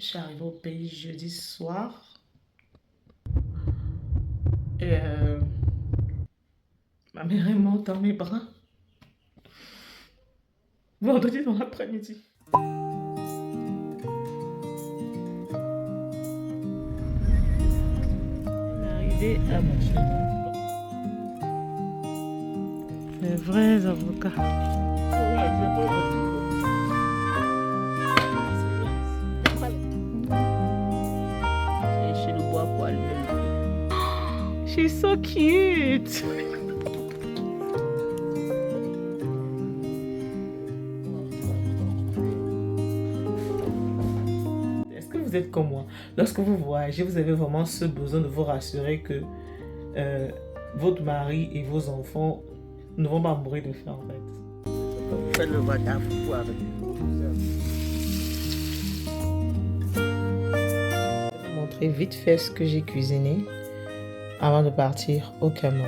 Je suis arrivée au pays jeudi soir et ma mère est morte dans mes bras vendredi dans l'après-midi. Elle est arrivée à mon chemin. C'est vrais avocats. Chez le bois pour allumer le feu. She's so cute. Est-ce que vous êtes comme moi? Lorsque vous voyagez, vous avez vraiment ce besoin de vous rassurer que votre mari et vos enfants ne vont pas mourir de faim en fait. Vous faites le matin, vous pouvez avec Je vais vous montrer vite fait ce que j'ai cuisiné avant de partir au Cameroun.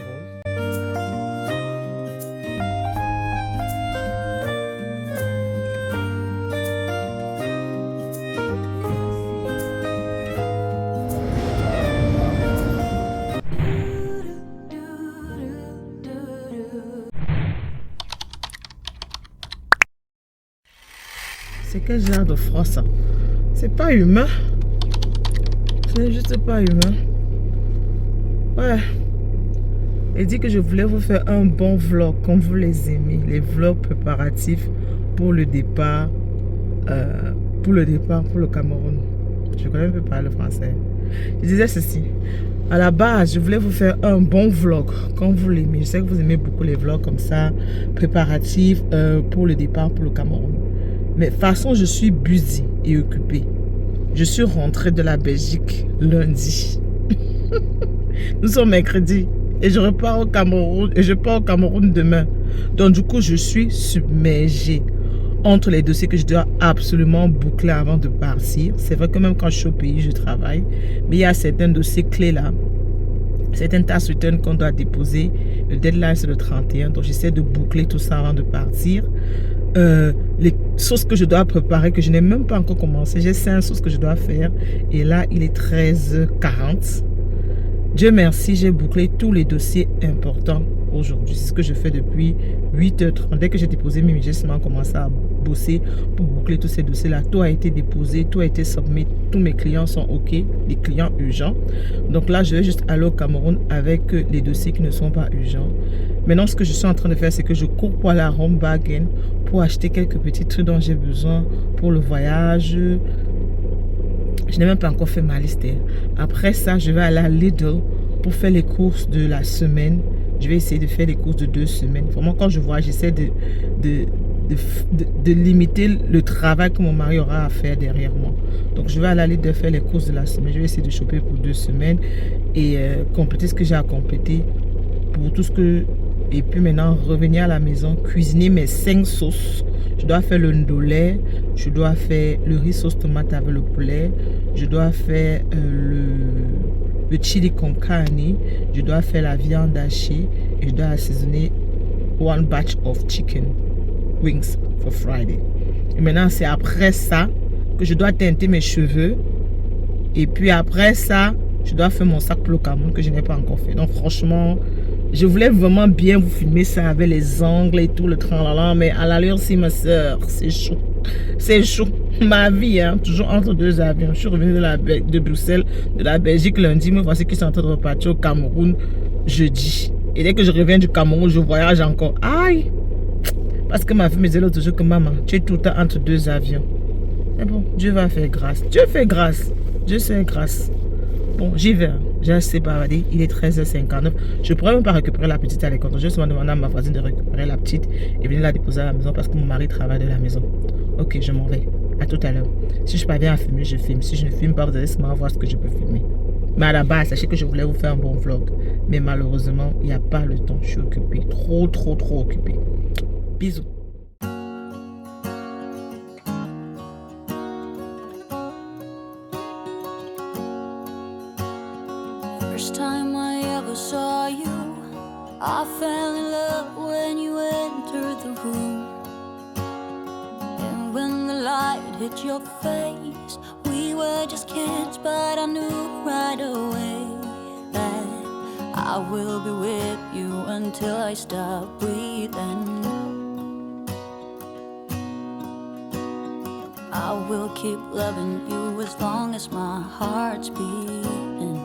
C'est quel genre de froid ça? C'est pas humain. C'est juste pas humain. Ouais. Il dit que je voulais vous faire un bon vlog comme vous les aimez. Les vlogs préparatifs pour le départ. Pour le Cameroun. Je connais un peu pas le français. Je disais ceci. À la base, je voulais vous faire un bon vlog comme vous l'aimez. Je sais que vous aimez beaucoup les vlogs comme ça. Préparatifs pour le départ pour le Cameroun. Mais de toute façon, je suis busy et occupée. Je suis rentrée de la Belgique lundi. Nous sommes mercredi. Et je repars au Cameroun. Et je pars au Cameroun demain. Donc du coup, je suis submergée entre les dossiers que je dois absolument boucler avant de partir. C'est vrai que même quand je suis au pays, je travaille. Mais il y a certains dossiers clés là. Certaines task return qu'on doit déposer. Le deadline, c'est le 31. Donc j'essaie de boucler tout ça avant de partir. Les sauces que je dois préparer, que je n'ai même pas encore commencé. J'ai 5 sauces que je dois faire. Et là, il est 13h40. Dieu merci, j'ai bouclé tous les dossiers importants aujourd'hui. C'est ce que je fais depuis 8h30. Dès que j'ai déposé mes j'ai seulement commencé à bosser pour boucler tous ces dossiers-là. Tout a été déposé, tout a été submit. Tous mes clients sont OK, les clients urgents. Donc là, je vais juste aller au Cameroun avec les dossiers qui ne sont pas urgents. Maintenant, ce que je suis en train de faire, c'est que je cours pour aller à Home Bargain pour acheter quelques petits trucs dont j'ai besoin pour le voyage. Je n'ai même pas encore fait ma liste. Après ça, je vais aller à Lidl pour faire les courses de la semaine. Je vais essayer de faire les courses de 2 semaines. Vraiment, quand je vois, j'essaie de limiter le travail que mon mari aura à faire derrière moi. Donc, je vais aller à Lidl faire les courses de la semaine. Je vais essayer de choper pour 2 semaines et compléter ce que j'ai à compléter pour tout ce que... Et puis maintenant, revenir à la maison, cuisiner mes 5 sauces. Je dois faire le ndolé, je dois faire le riz sauce tomate avec le poulet, je dois faire le chili con carne, je dois faire la viande hachée et je dois assaisonner one batch of chicken wings for Friday. Et maintenant, c'est après ça que je dois teinter mes cheveux. Et puis après ça, je dois faire mon sac pour le Cameroun que je n'ai pas encore fait. Donc franchement... Je voulais vraiment bien vous filmer ça avec les ongles et tout le tralala, mais à l'allure, si ma soeur, c'est chaud. C'est chaud. Ma vie, hein, toujours entre 2 avions. Je suis revenue de Bruxelles, de la Belgique lundi. Me voici qui sont en train de repartir au Cameroun jeudi. Et dès que je reviens du Cameroun, je voyage encore. Aïe! Parce que ma fille me disait l'autre jour que maman, tu es tout le temps entre 2 avions. Mais bon, Dieu va faire grâce. Dieu fait grâce. Dieu fait grâce. Bon, j'y vais. J'ai assez bavarder. Il est 13h59. Je ne pourrais même pas récupérer la petite à l'école. Je vais seulement demander à ma voisine de récupérer la petite et venir la déposer à la maison parce que mon mari travaille de la maison. Ok, je m'en vais. À tout à l'heure. Si je parviens à filmer, je filme. Si je ne filme pas, vous allez seulement voir ce que je peux filmer. Mais à la base, sachez que je voulais vous faire un bon vlog. Mais malheureusement, il n'y a pas le temps. Je suis occupée. Trop occupée. Bisous. First time I ever saw you, I fell in love when you entered the room. And when the light hit your face, we were were just kids, but I knew right away that I will be with you until I stop breathing. I will keep loving you as long as my heart's beating.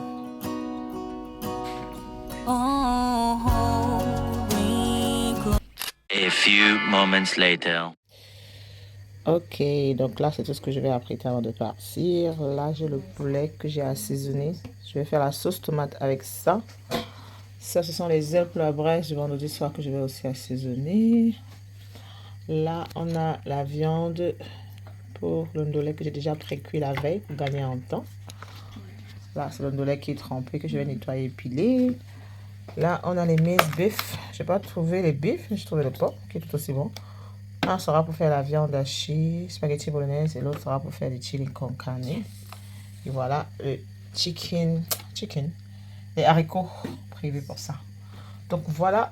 Oh, hold me close. A few moments later. Ok, donc là c'est tout ce que je vais apprêter avant de partir. Là j'ai le poulet que j'ai assaisonné. Je vais faire la sauce tomate avec ça. Ça ce sont les ailes pour la brèche du vendredi soir que je vais aussi assaisonner. Là on a la viande pour le ndolé que j'ai déjà pré-cuit la veille pour gagner en temps. Là c'est le ndolé qui est trempé que je vais nettoyer et piler. Là on a les mises bœuf. Je n'ai pas trouvé les bifs, mais j'ai trouvé le porc qui est tout aussi bon. Un sera pour faire la viande hachée, spaghetti bolognaise, et l'autre sera pour faire des chili con carne. Et voilà le chicken, les haricots prévus pour ça. Donc voilà,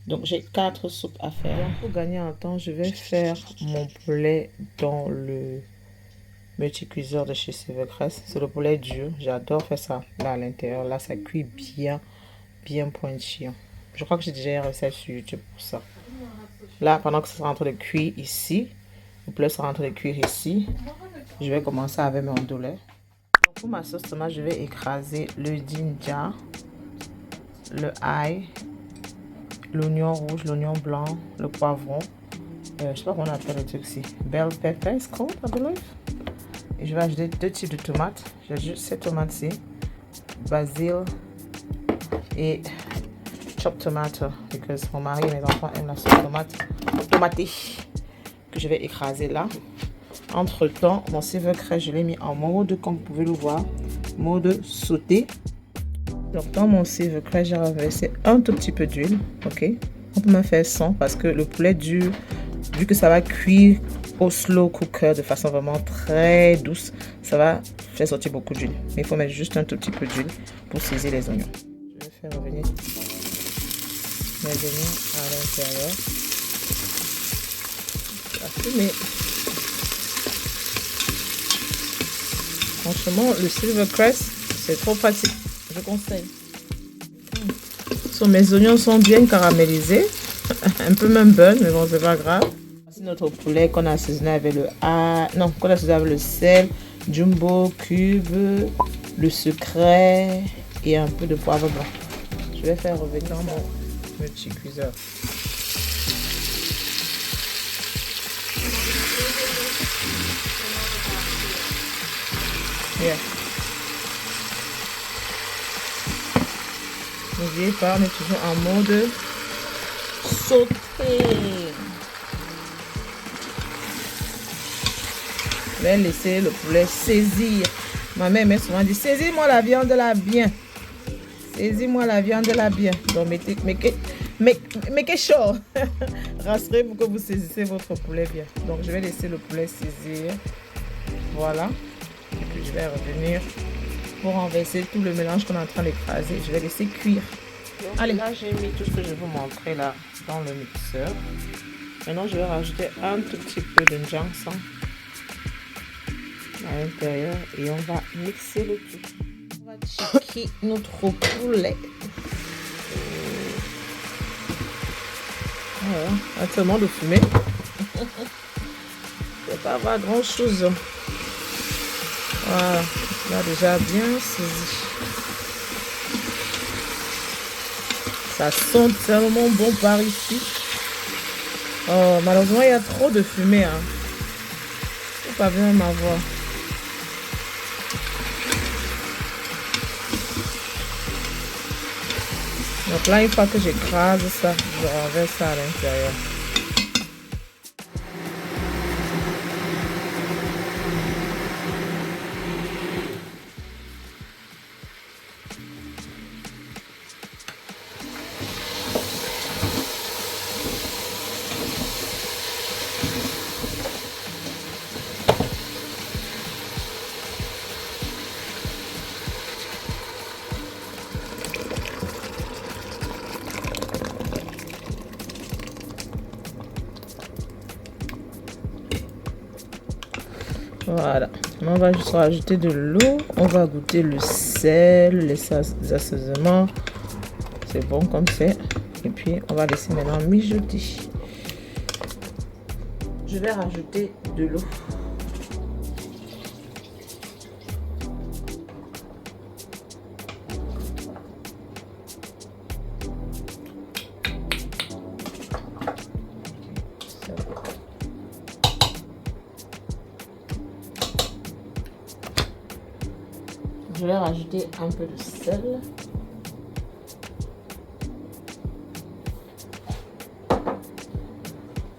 donc j'ai 4 soupes à faire. Donc, pour gagner en temps, je vais faire mon poulet dans le multicuiseur de chez Silvercrest. C'est le poulet dur, j'adore faire ça là à l'intérieur. Là ça cuit bien pointillé. Je crois que j'ai déjà une recette sur YouTube pour ça. Là, pendant que ça sera en train de cuire ici, le poulet sera en train de cuire ici, je vais commencer avec mon ndolé. Pour ma sauce tomate, je vais écraser le ginger, le ail, l'oignon rouge, l'oignon blanc, le poivron. Je sais pas comment on appelle le truc ici. Bell pepper, it's called, I believe. Et je vais ajouter 2 types de tomates. J'ajoute cette tomate-ci, basil et chopped tomato, parce que mon mari et mes enfants aiment la sauce tomatée que je vais écraser là. Entre temps, mon Silvercrest, je l'ai mis en mode, comme vous pouvez le voir, mode sauté. Donc dans mon Silvercrest, j'ai renversé un tout petit peu d'huile, ok. On peut même faire 100 parce que le poulet dur, vu que ça va cuire au slow cooker de façon vraiment très douce, ça va faire sortir beaucoup d'huile. Mais il faut mettre juste un tout petit peu d'huile pour saisir les oignons. Je vais faire revenir mes oignons à l'intérieur. Mais franchement, le Silvercrest, c'est trop pratique. Je conseille. Mes oignons sont bien caramélisés. Un peu même burn, mais bon, c'est pas grave. Voici notre poulet qu'on a assaisonné avec qu'on a assaisonné avec le sel, jumbo, cube, le secret et un peu de poivre blanc. Je vais faire revenir dans mon multicuiseur. Yeah. N'oubliez pas, on est toujours en mode sauté. Je vais laisser le poulet saisir. Ma mère m'a souvent dit, saisis-moi la viande là bien. Saisis-moi la viande là bien. Donc mettez chaud. Rassurez pour que vous saisissez votre poulet bien. Donc je vais laisser le poulet saisir. Voilà. Et puis je vais revenir pour renverser tout le mélange qu'on est en train d'écraser. Je vais laisser cuire. Donc, allez, là j'ai mis tout ce que je vais vous montrer là dans le mixeur. Maintenant je vais rajouter un tout petit peu de ginseng à l'intérieur et on va mixer le tout. On va checker notre poulet. Voilà, actuellement de fumer. Il ne va pas avoir grand chose. Voilà, là déjà bien saisi. Ça sent tellement bon par ici. Oh, malheureusement, il y a trop de fumée. Hein. Faut pas bien m'avoir. Donc là, une fois que j'écrase ça, je renverse ça à l'intérieur. Voilà. On va juste rajouter de l'eau. On va goûter le sel, les assaisonnements. C'est bon comme c'est. Et puis, on va laisser maintenant mijoter. Je vais rajouter de l'eau. Je vais rajouter un peu de sel.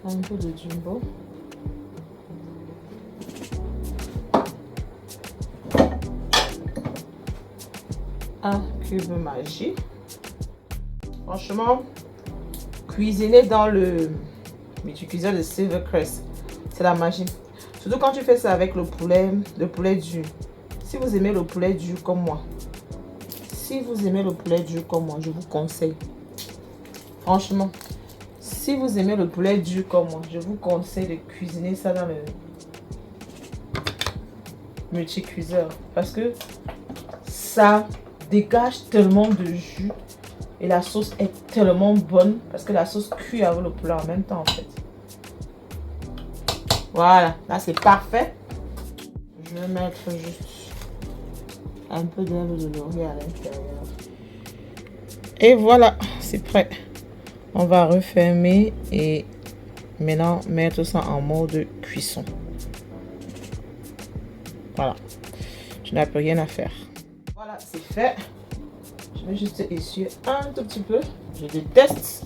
Un peu de jumbo. Un cube Maggi. Franchement, cuisiner dans le multicuiseur de Silvercrest, c'est la magie. Surtout quand tu fais ça avec le poulet dur. Si vous aimez le poulet dur comme moi, je vous conseille. Franchement, si vous aimez le poulet dur comme moi, je vous conseille de cuisiner ça dans le multicuiseur. Parce que ça dégage tellement de jus. Et la sauce est tellement bonne. Parce que la sauce cuit avec le poulet en même temps en fait. Voilà, là c'est parfait. Je vais mettre juste un peu d'herbe de laurier à l'intérieur. Et voilà, c'est prêt. On va refermer et maintenant mettre ça en mode cuisson. Voilà. Je n'ai plus rien à faire. Voilà, c'est fait. Je vais juste essuyer un tout petit peu. Je déteste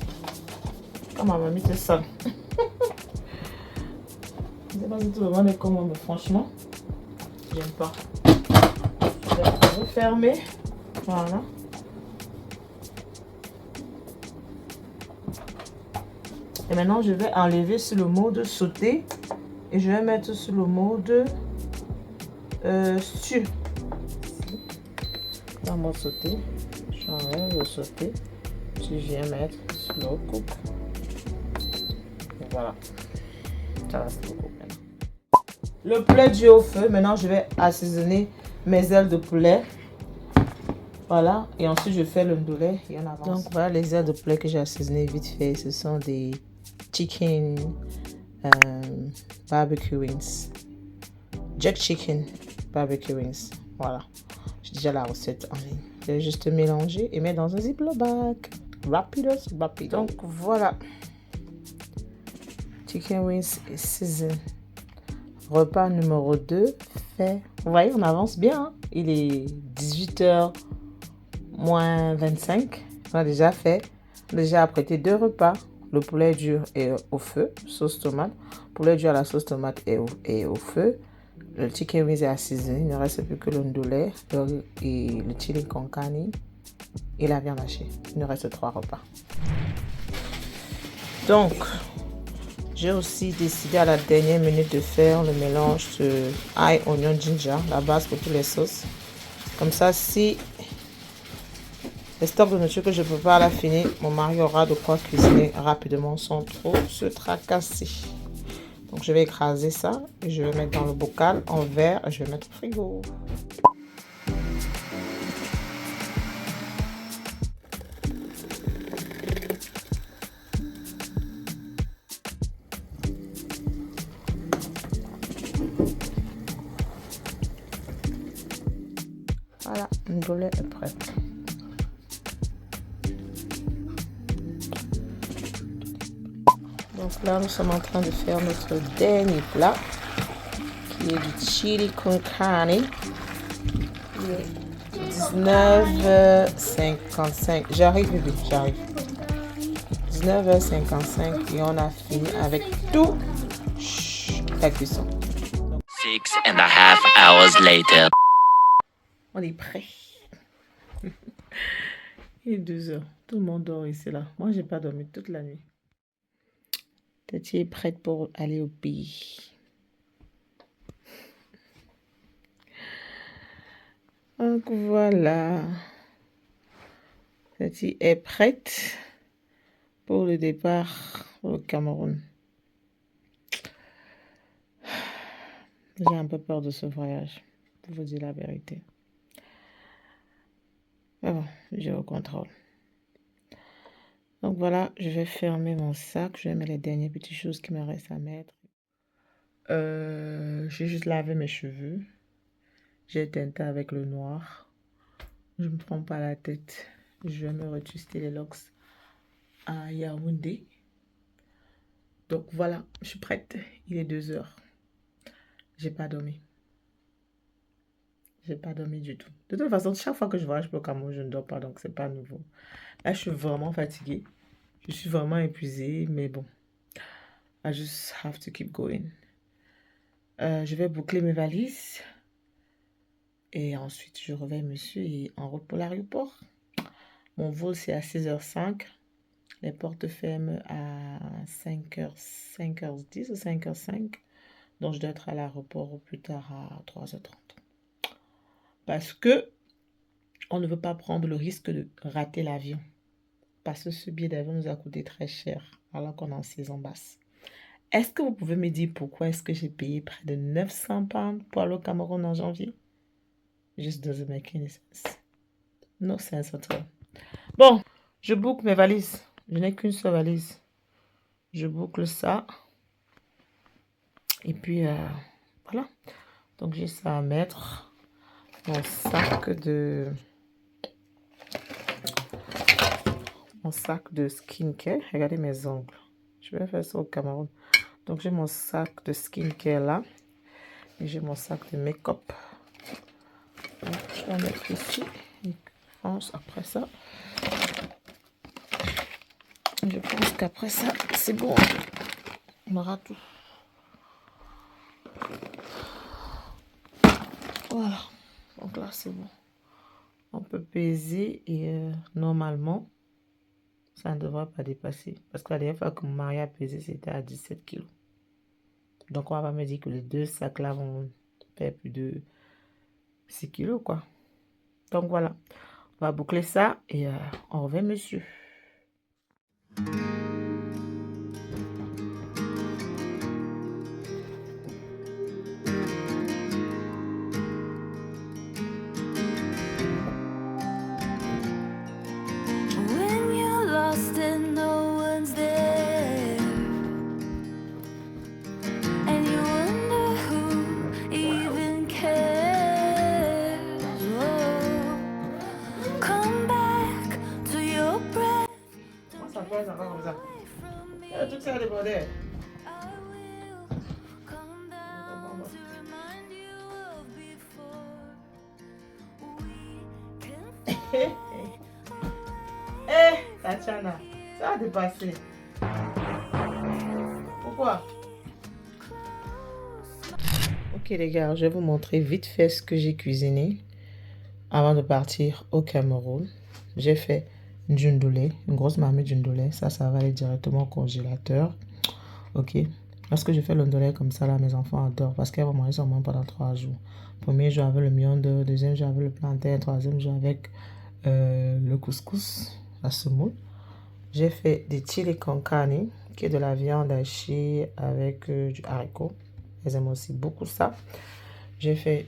quand ma mamie c'est sale. Je ne sais pas si tout le monde est comme moi, mais franchement, j'aime pas. Je vais refermer. Voilà. Et maintenant, je vais enlever sur le mode sauté. Et je vais mettre sur le mode stew. Dans le mode sauté, j'enlève le sauté. Je viens mettre slow cook. Et voilà. Ça va slow cook maintenant. Le poulet du au feu. Maintenant, je vais assaisonner mes ailes de poulet. Voilà. Et ensuite, je fais le ndolé et on avance. Donc, voilà les ailes de poulet que j'ai assaisonnées vite fait. Ce sont des chicken barbecue wings. Jerk chicken barbecue wings. Voilà. J'ai déjà la recette en ligne. Je vais juste mélanger et mettre dans un ziploc bag. Rapido. Donc, voilà. Chicken wings et season. Repas numéro 2 fait. Vous voyez, on avance bien. Hein? Il est 18h moins 25. On a déjà fait. On a déjà apprêté 2 repas. Le poulet dur est au feu, sauce tomate. Poulet dur à la sauce tomate est au feu. Le chicken wings est assaisonné. Il ne reste plus que le ndolé et le chili con carne et la viande hachée. Il nous reste 3 repas. Donc, j'ai aussi décidé à la dernière minute de faire le mélange de ail, oignon, ginger, la base pour toutes les sauces. Comme ça, si les stocks de nourriture que je prépare à la fin, mon mari aura de quoi cuisiner rapidement sans trop se tracasser. Donc, je vais écraser ça et je vais mettre dans le bocal en verre et je vais mettre au frigo. Voilà, le ndolé est prêt. Donc là, nous sommes en train de faire notre dernier plat, qui est du chili con carne. Il est 19h55. J'arrive, bébé, j'arrive. 19h55 et on a fini avec tout la cuisson. 6.5 hours later. On est prêt. Il est 2h. Tout le monde dort ici là. Moi, j'ai pas dormi toute la nuit. Tati est prête pour aller au pays. Donc voilà. Tati est prête pour le départ au Cameroun. J'ai un peu peur de ce voyage, pour vous dire la vérité. Mais bon, j'ai au contrôle. Donc voilà, je vais fermer mon sac. Je vais mettre les dernières petites choses qui me restent à mettre. J'ai juste lavé mes cheveux. J'ai teinté avec le noir. Je ne me prends pas la tête. Je vais me retwister les locks à Yaoundé. Donc voilà, je suis prête. Il est 2 heures. J'ai pas dormi. J'ai pas dormi du tout. De toute façon, chaque fois que je voyage pour le Cameroun, je ne dors pas, donc c'est pas nouveau. Là, je suis vraiment fatiguée. Je suis vraiment épuisée, mais bon. I just have to keep going. Je vais boucler mes valises. Et ensuite, je reviens monsieur et en route pour l'aéroport. Mon vol, c'est à 6h05. Les portes ferment à 5h10 ou 5h05. Donc, je dois être à l'aéroport au plus tard à 3h30. Parce que on ne veut pas prendre le risque de rater l'avion. Parce que ce billet d'avion nous a coûté très cher alors qu'on est en saison basse. Est-ce que vous pouvez me dire pourquoi est-ce que j'ai payé près de 900 pounds pour aller au Cameroun en janvier? Just doesn't make any sense. No sense at all. Bon, je boucle mes valises. Je n'ai qu'une seule valise. Je boucle ça. Et puis, voilà. Donc, j'ai ça à mettre. Mon sac de skincare. Regardez mes ongles. Je vais faire ça au Cameroun. Donc, j'ai mon sac de skincare là. Et j'ai mon sac de make-up. Je vais mettre ici. Je pense après ça. Je pense qu'après ça, c'est bon. On aura tout. Voilà. Donc là, c'est bon. On peut peser et normalement, ça ne devrait pas dépasser. Parce que la dernière fois que mon mari a pesé, c'était à 17 kg. Donc, on va pas me dire que les 2 sacs là vont faire plus de 6 kg, quoi. Donc, voilà. On va boucler ça et on revient, monsieur. When you're lost and no one's there, and you wonder who even cares. Oh, come back to your breath. Comment ça fait, ça va comme ça? Tout ça débordé. I will come down to remind you of before. We can Tatiana, ça a dépassé. Pourquoi? Ok les gars, je vais vous montrer vite fait ce que j'ai cuisiné avant de partir au Cameroun. J'ai fait du ndolé, une grosse marmite de ndolé. Ça va aller directement au congélateur. Ok. Lorsque je fais le ndolé comme ça, là, mes enfants adorent parce qu'elles vont manger seulement pendant 3 jours. Premier jour avec le mionde, deuxième jour avec le plantain, troisième jour avec le couscous, la semoule. J'ai fait des chili con carne, qui est de la viande hachée avec du haricot. Elles aiment aussi beaucoup ça. J'ai fait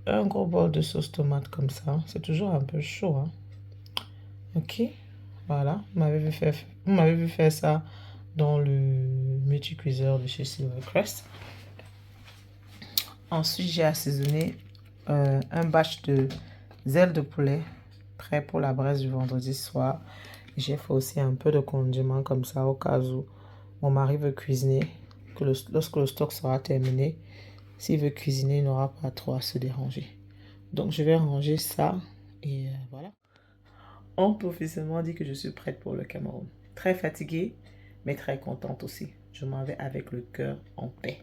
un gros bol de sauce tomate comme ça. C'est toujours un peu chaud, hein. Ok, voilà. Vous m'avez vu faire ça dans le multi-cuiseur de chez Silvercrest. Ensuite, j'ai assaisonné un batch de ailes de poulet prêt pour la braise du vendredi soir. J'ai fait aussi un peu de condiment comme ça au cas où mon mari veut cuisiner, que lorsque le stock sera terminé, s'il veut cuisiner, il n'aura pas trop à se déranger. Donc je vais ranger ça et voilà. On peut officiellement dire que je suis prête pour le Cameroun. Très fatiguée, mais très contente aussi. Je m'en vais avec le cœur en paix.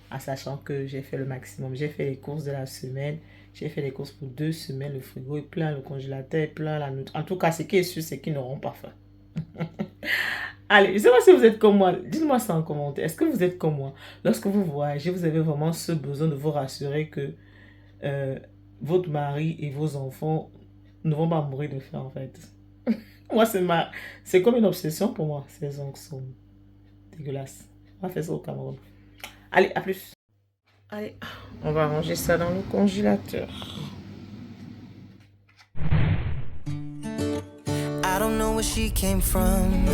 En sachant que j'ai fait le maximum. J'ai fait les courses de la semaine. J'ai fait les courses pour 2 semaines. Le frigo est plein, le congélateur est plein. En tout cas, ce qui est sûr, c'est qu'ils n'auront pas faim. Allez, je ne sais pas si vous êtes comme moi. Dites-moi ça en commentaire. Est-ce que vous êtes comme moi? Lorsque vous voyagez, vous avez vraiment ce besoin de vous rassurer que votre mari et vos enfants ne vont pas mourir de faim, en fait. Moi, c'est comme une obsession pour moi. Ces ongles sont dégueulasses. On va faire ça au Cameroun. Allez, à plus. Allez, on va ranger ça dans le congélateur. I don't know where she came from.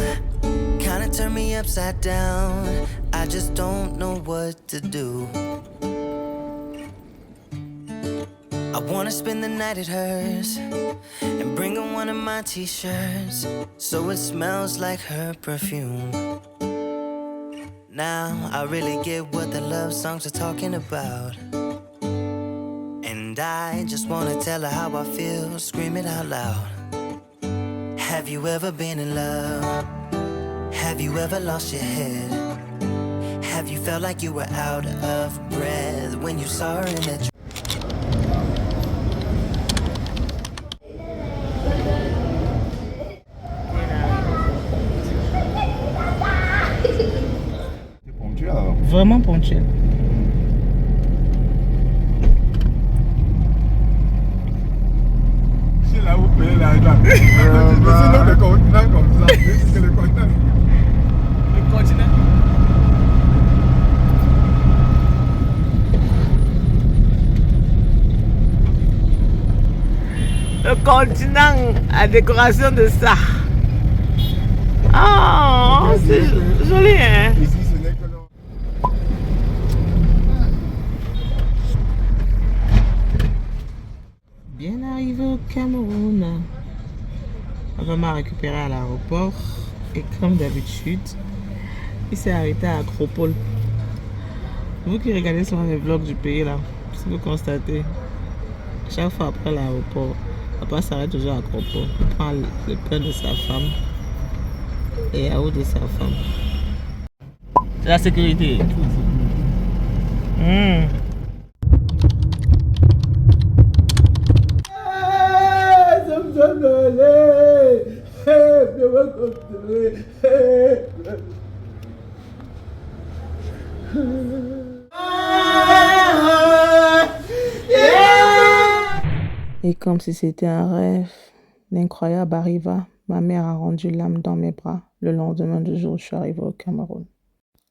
Kinda turned me upside down. I just don't know what to do. I wanna spend the night at hers and bring her one of my t-shirts so it smells like her perfume. Now I really get what the love songs are talking about. And I just wanna tell her how I feel, scream it out loud. Have you ever been in love? Have you ever lost your head? Have you felt like you were out of breath when you saw her in that? Vraiment ponctuel. C'est là où payer l'argent. Sinon le continent comme ça. C'est le continent. Le continent. Le continent à décoration de ça. Ah, c'est joli, hein? Ici ce n'est que le... Bien arrivé au Cameroun. Papa m'a récupéré à l'aéroport et comme d'habitude, il s'est arrêté à Acropole. Vous qui regardez souvent les vlogs du pays là, si vous constatez, chaque fois après l'aéroport, papa s'arrête toujours à Acropole. Il prend le pain de sa femme et yaourt de sa femme. C'est la sécurité. Et comme si c'était un rêve, l'incroyable arriva. Ma mère a rendu l'âme dans mes bras le lendemain du jour où je suis arrivée au Cameroun.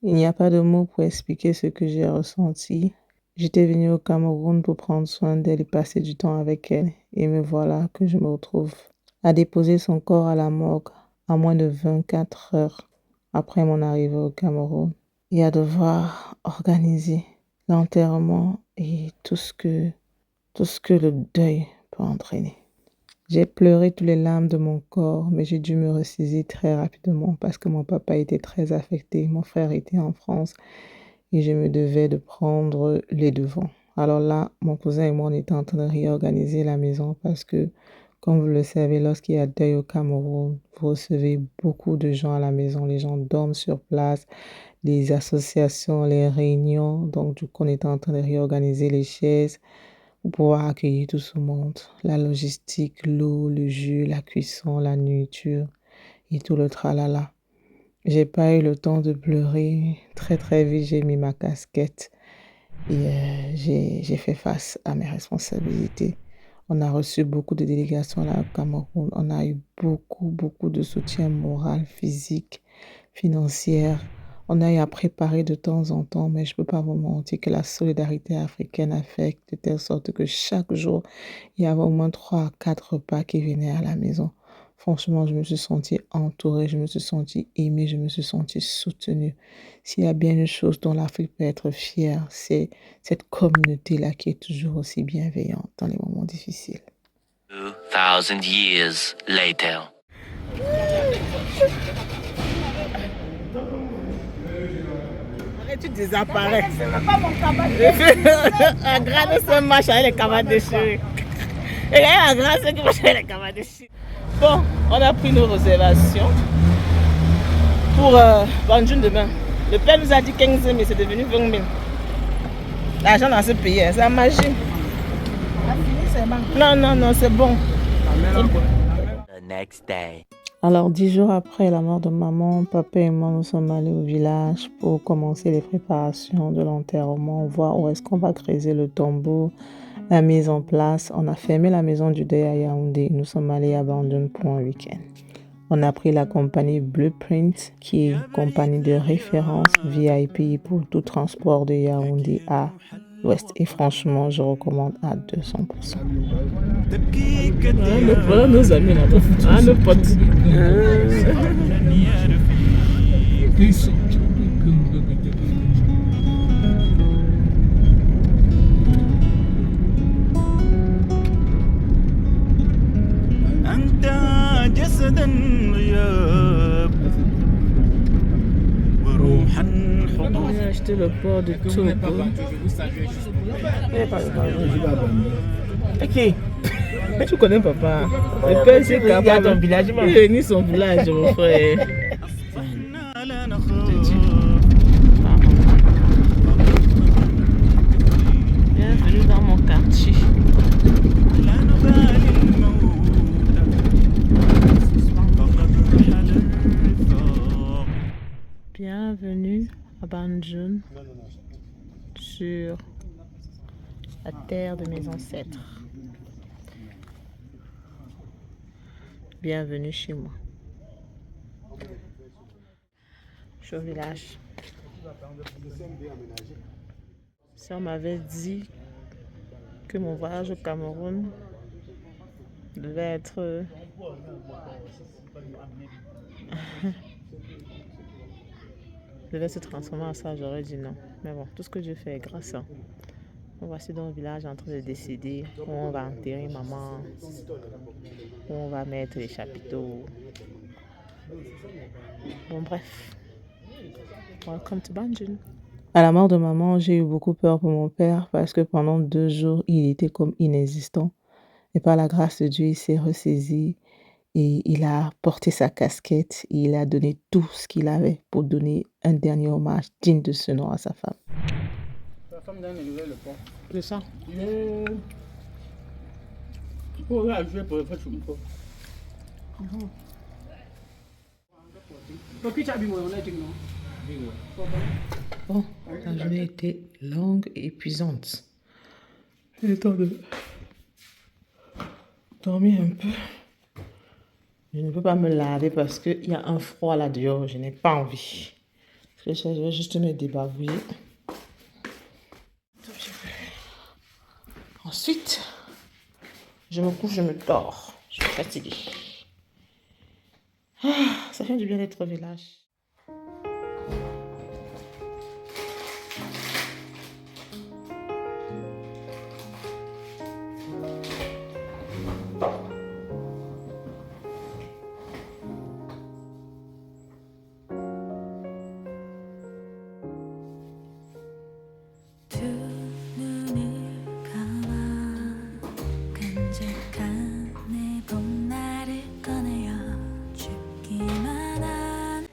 Il n'y a pas de mots pour expliquer ce que j'ai ressenti. J'étais venue au Cameroun pour prendre soin d'elle et passer du temps avec elle. Et me voilà que je me retrouve à déposer son corps à la morgue à moins de 24 heures après mon arrivée au Cameroun. Et à devoir organiser l'enterrement et tout ce que le deuil peut entraîner. J'ai pleuré toutes les larmes de mon corps, mais j'ai dû me ressaisir très rapidement parce que mon papa était très affecté, mon frère était en France et je me devais de prendre les devants. Alors là, mon cousin et moi, on était en train de réorganiser la maison parce que, comme vous le savez, lorsqu'il y a deuil au Cameroun, vous recevez beaucoup de gens à la maison. Les gens dorment sur place, les associations, les réunions. Donc, du coup, on était en train de réorganiser les chaises pour pouvoir accueillir tout ce monde. La logistique, l'eau, le jus, la cuisson, la nourriture et tout le tralala. J'ai pas eu le temps de pleurer. Très très vite, j'ai mis ma casquette et j'ai fait face à mes responsabilités. On a reçu beaucoup de délégations là au Cameroun. On a eu beaucoup de soutien moral, physique, financier. On a eu à préparer de temps en temps, mais je ne peux pas vous mentir que la solidarité africaine a fait de telle sorte que chaque jour, il y avait au moins 3 à 4 repas qui venaient à la maison. Franchement, je me suis sentie entourée, je me suis sentie aimée, je me suis sentie soutenue. S'il y a bien une chose dont l'Afrique peut être fière, c'est cette communauté-là qui est toujours aussi bienveillante dans les moments difficiles. 2,000 years later. Arrête, tu désapparais. C'est même pas mon cabane. Un grand se marche avec les cabanes déchirées. Et il y a un grand qui marche avec les cabanes déchirées. Bon, on a pris nos réservations pour Banjul demain. Le père nous a dit 15 000, c'est devenu 20 000. L'argent dans ce pays, c'est la magie. Non, c'est bon. The next day. Alors, 10 jours après la mort de maman, papa et moi nous sommes allés au village pour commencer les préparations de l'enterrement, voir où est-ce qu'on va creuser le tombeau, la mise en place. On a fermé la maison du deuil à Yaoundé. Nous sommes allés à Bandung pour un week-end. On a pris la compagnie Blueprint, qui est une compagnie de référence VIP pour tout transport de Yaoundé à l'Ouest. Et franchement, je recommande à 200%. Voilà nos amis là-bas. Ah, nos potes. On a acheté le port de Togo. Ok. Mais tu connais papa. Le père c'est capable. Ton village, Il est venu son village, mon frère. Bienvenue dans mon quartier. Bienvenue à Banjul, sur la terre de mes ancêtres. Bienvenue chez moi. Je suis au village. Si on m'avait dit que mon voyage au Cameroun devait être devait se transformer en ça, j'aurais dit non. Mais bon, tout ce que je fais est grâce à. Voici dans le village en train de décider où on va enterrer maman, où on va mettre les chapiteaux. Bon, bref. Welcome to Banjul. À la mort de maman, j'ai eu beaucoup peur pour mon père parce que pendant 2 jours, il était comme inexistant. Et par la grâce de Dieu, il s'est ressaisi et il a porté sa casquette et il a donné tout ce qu'il avait pour donner un dernier hommage digne de ce nom à sa femme. La femme d'un élevé le pont. C'est ça. Oh, là, je vais pour le faire sur mon pont. Bon, la journée était longue et épuisante. J'ai le temps de dormir un peu. Je ne peux pas me laver parce qu'il y a un froid là dehors. Je n'ai pas envie. Je vais juste me débarbouiller. Ensuite, je me couche, je me dors. Je suis fatiguée. Ah, ça fait du bien d'être au village. 두 눈을 감아 끈적한 내 봄날을 꺼내어 춥기만 한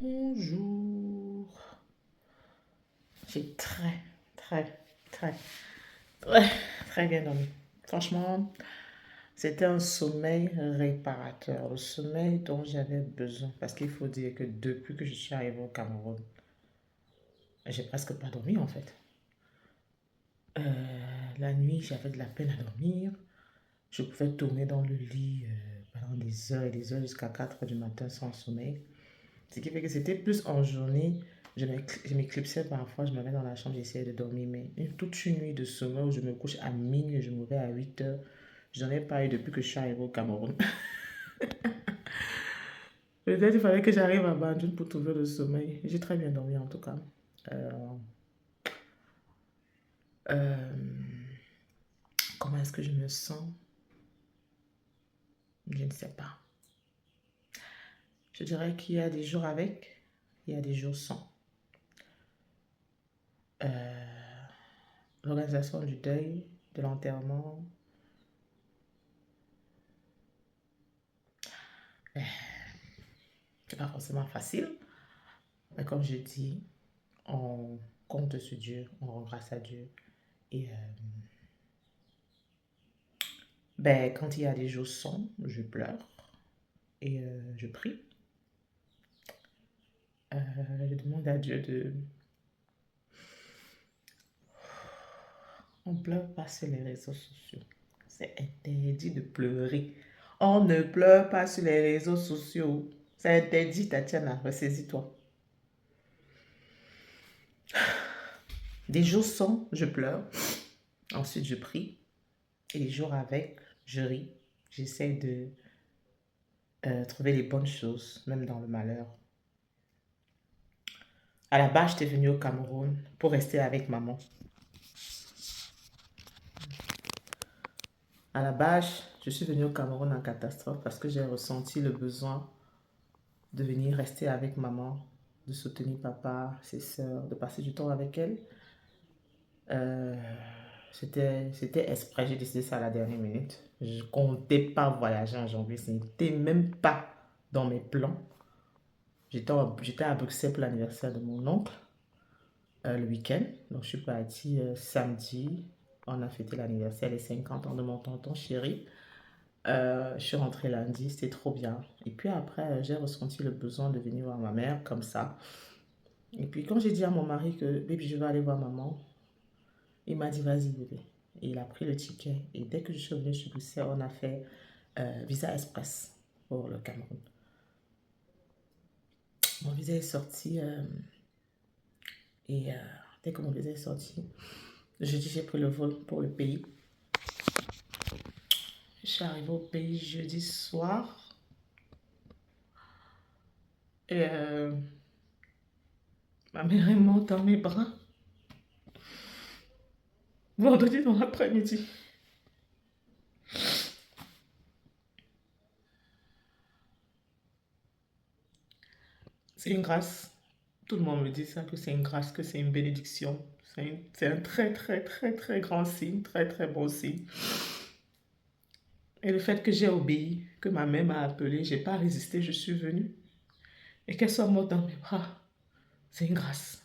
Bonjour. J'ai très bien dormi. Franchement, c'était un sommeil réparateur, le sommeil dont j'avais besoin. Parce qu'il faut dire que depuis que je suis arrivée au Cameroun, j'ai presque pas dormi en fait. La nuit, j'avais de la peine à dormir. Je pouvais tourner dans le lit pendant des heures et des heures jusqu'à 4 heures du matin sans sommeil. Ce qui fait que c'était plus en journée. Je m'éclipsais parfois, je me mets dans la chambre, j'essayais de dormir. Mais toute une nuit de sommeil où je me couche à minuit et je me réveille à 8 heures, j'en ai pas eu depuis que je suis arrivée au Cameroun. Peut-être il fallait que j'arrive à Banjul pour trouver le sommeil. J'ai très bien dormi en tout cas. Comment est-ce que je me sens? Je ne sais pas. Je dirais qu'il y a des jours avec, il y a des jours sans. L'organisation du deuil, de l'enterrement, c'est pas forcément facile. Mais comme je dis, on compte sur Dieu, on rend grâce à Dieu. Et Ben, quand il y a des jours sombres, je pleure et je prie. Je demande à Dieu de... On ne pleure pas sur les réseaux sociaux. C'est interdit de pleurer. On ne pleure pas sur les réseaux sociaux. C'est interdit, Tatiana. Ressaisis-toi. Des jours sombres, je pleure. Ensuite, je prie. Et les jours avec, je ris. J'essaie de trouver les bonnes choses, même dans le malheur. À la base, j'étais venue au Cameroun pour rester avec maman. À la base, je suis venue au Cameroun en catastrophe parce que j'ai ressenti le besoin de venir rester avec maman, de soutenir papa, ses soeurs, de passer du temps avec elle. C'était exprès, j'ai décidé ça à la dernière minute. Je ne comptais pas voyager en janvier, ce n'était même pas dans mes plans. J'étais à Bruxelles pour l'anniversaire de mon oncle le week-end. Donc je suis partie samedi. On a fêté l'anniversaire, les 50 ans de mon tonton chéri. Je suis rentrée lundi, c'était trop bien. Et puis après, j'ai ressenti le besoin de venir voir ma mère comme ça. Et puis quand j'ai dit à mon mari que bébé, je vais aller voir maman, il m'a dit vas-y bébé. Et il a pris le ticket. Et dès que je suis venue sur Bruxelles, on a fait visa express pour le Cameroun. Mon visa est sorti et dès que mon visa est sorti, jeudi j'ai pris le vol pour le pays. Je suis arrivée au pays jeudi soir et ma mère est morte dans mes bras vendredi dans l'après-midi. C'est une grâce. Tout le monde me dit ça, que c'est une grâce, que c'est une bénédiction. C'est un très, très, très, très grand signe, très, très bon signe. Et le fait que j'ai obéi, que ma mère m'a appelée, je n'ai pas résisté, je suis venue. Et qu'elle soit morte dans mes bras, c'est une grâce.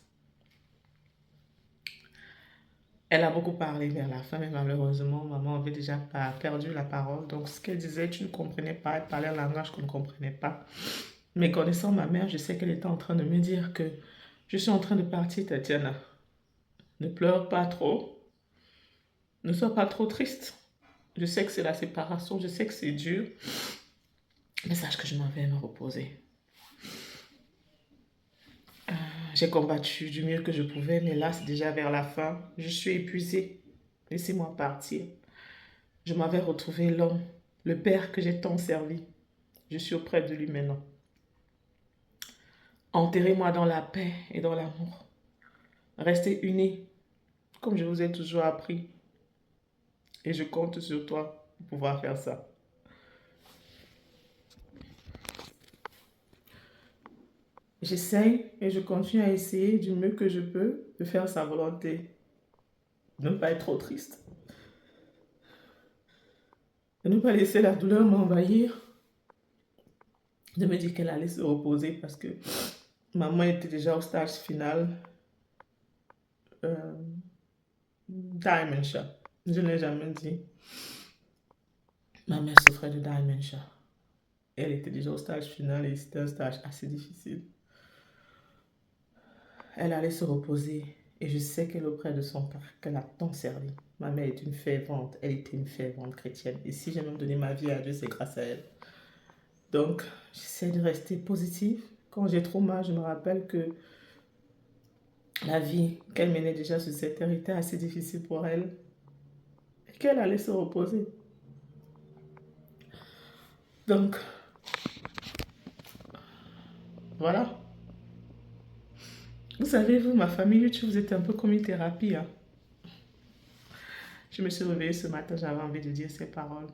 Elle a beaucoup parlé vers la fin, mais malheureusement, maman avait déjà perdu la parole. Donc, ce qu'elle disait, tu ne comprenais pas. Elle parlait un langage qu'on ne comprenait pas. Mais connaissant ma mère, je sais qu'elle était en train de me dire que je suis en train de partir, Tatiana. Ne pleure pas trop. Ne sois pas trop triste. Je sais que c'est la séparation, je sais que c'est dur. Mais sache que je m'en vais me reposer. J'ai combattu du mieux que je pouvais, mais là, c'est déjà vers la fin. Je suis épuisée. Laissez-moi partir. Je m'avais retrouvé l'homme, le père que j'ai tant servi. Je suis auprès de lui maintenant. Enterrez-moi dans la paix et dans l'amour. Restez unis, comme je vous ai toujours appris. Et je compte sur toi pour pouvoir faire ça. J'essaye et je continue à essayer du mieux que je peux de faire sa volonté. De ne pas être trop triste. De ne pas laisser la douleur m'envahir. De me dire qu'elle allait se reposer parce que maman était déjà au stage final. Dementia. Je ne l'ai jamais dit. Ma mère souffrait de dementia. Elle était déjà au stage final et c'était un stage assez difficile. Elle allait se reposer et je sais qu'elle est auprès de son père, qu'elle a tant servi. Ma mère est une fervente, elle était une fervente chrétienne. Et si j'ai même donné ma vie à Dieu, c'est grâce à elle. Donc, j'essaie de rester positive. Quand j'ai trop mal, je me rappelle que la vie qu'elle menait déjà sur cette terre était assez difficile pour elle et qu'elle allait se reposer. Donc, voilà. Vous savez, vous, ma famille YouTube, vous êtes un peu comme une thérapie. Hein? Je me suis réveillée ce matin, j'avais envie de dire ces paroles.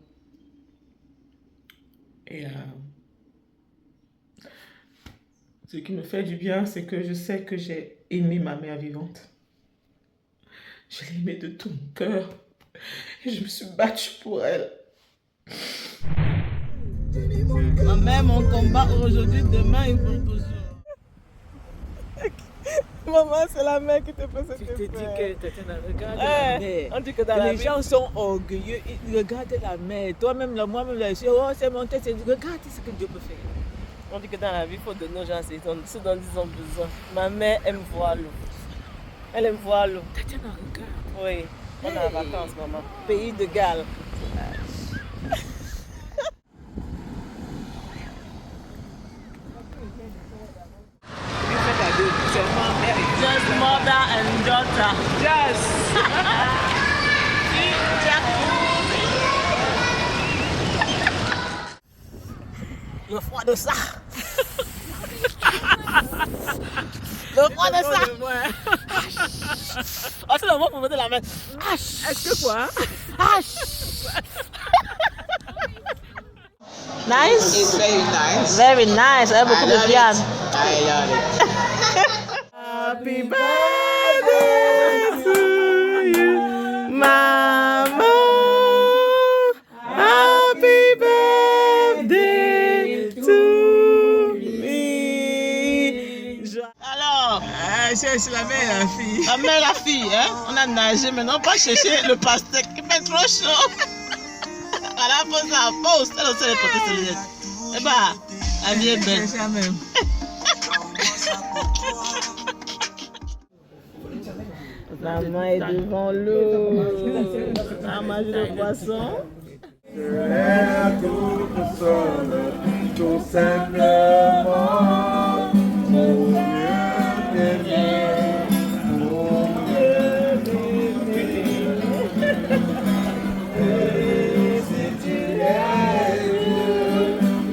Et ce qui me fait du bien, c'est que je sais que j'ai aimé ma mère vivante. Je l'ai aimée de tout mon cœur. Et je me suis battue pour elle. Ma mère, mon combat aujourd'hui, demain et pour toujours. Maman, c'est la mère qui te fait cette Tu te dis effet. que Tatiana regarde la mer. On dit que dans la Les vie, gens sont orgueilleux, ils regardent la mer. Toi-même, moi-même, là, je dis, oh, c'est mon tête, regarde ce que Dieu peut faire. on dit que dans la vie, il faut donner aux gens ce dont ils ont besoin. Ma mère aime voir l'eau. Elle aime voir l'eau. Tatiana, regarde. Oui, on est en vacances, maman. Pays de Galles. Just mother and daughter. Le froid de ça. Le froid de ça. Oh, c'est le mot pour mettre la main. Est-ce que quoi? Nice? It's very nice. Very nice. Il y a beaucoup de viande. I love it. Happy birthday to you, Mama. Happy birthday to me. Alors, C'est la mère et la fille. la mère et la fille, hein? On a nagé, maintenant on va chercher le pastèque. Il fait trop chaud. À la pause, la pause. Elle aussi, elle est portée ses lunettes. Eh ben, la vie est belle. C'est ça même. Maman est devant l'eau. On mange le poisson. Tout simplement, mon Dieu et si tu es,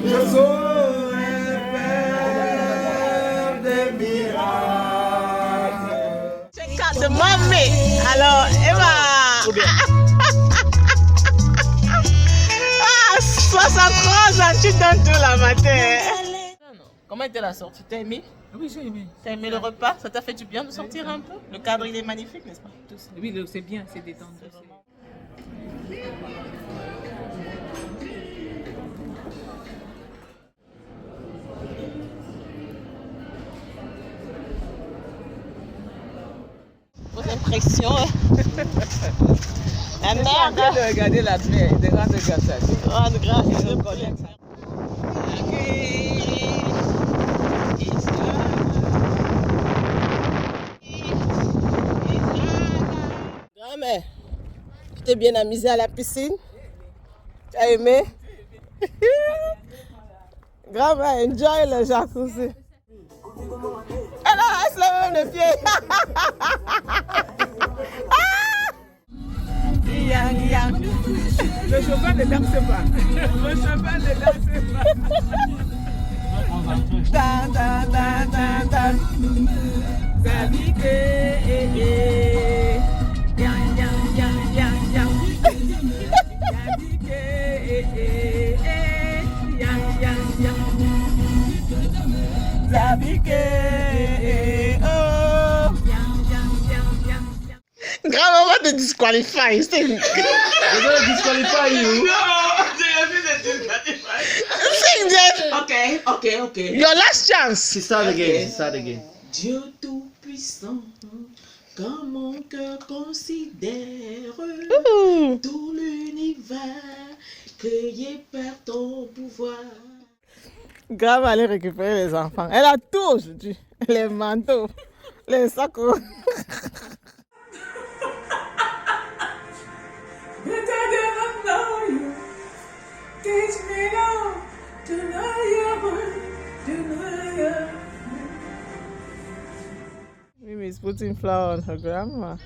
je saurais faire des miracles. Check out the mommy. Alors, Eva. 63 ans, tu donnes tout la matin. Comment était la sortie? T'as aimé? Oui, j'ai aimé. T'as aimé le repas? Ça t'a fait du bien de sortir un peu? Le cadre, il est magnifique, n'est-ce pas? Oui, c'est bien, c'est détendu. Vos impressions? La merde. De regarder la mer, de rendre grâce à Dieu. Oh, grâce, je connais. Grand-mère, tu t'es bien amusée à la piscine? Tu as aimé? Grand-mère, enjoy le jacuzzi. Elle a lève même le pied. Le chauffeur ne danse pas. Le chauffeur ne danse pas. Dan, dan, dan, dan, dan. Zabike, yang, yang, yang, yang, yang. Zabike, yang, yang, yang. Zabike, oh. Yang, yang, yang, yang. Grand-maman te disqualifie. They're gonna disqualify you. Sing that. Okay. Your last chance. Start again. Dieu tout-puissant, quand mon cœur considère tout l'univers créé par ton pouvoir. Grave aller récupérer les enfants. Elle a tout aujourd'hui. Les manteaux, les sacs. Mimi is putting flour on her grandma.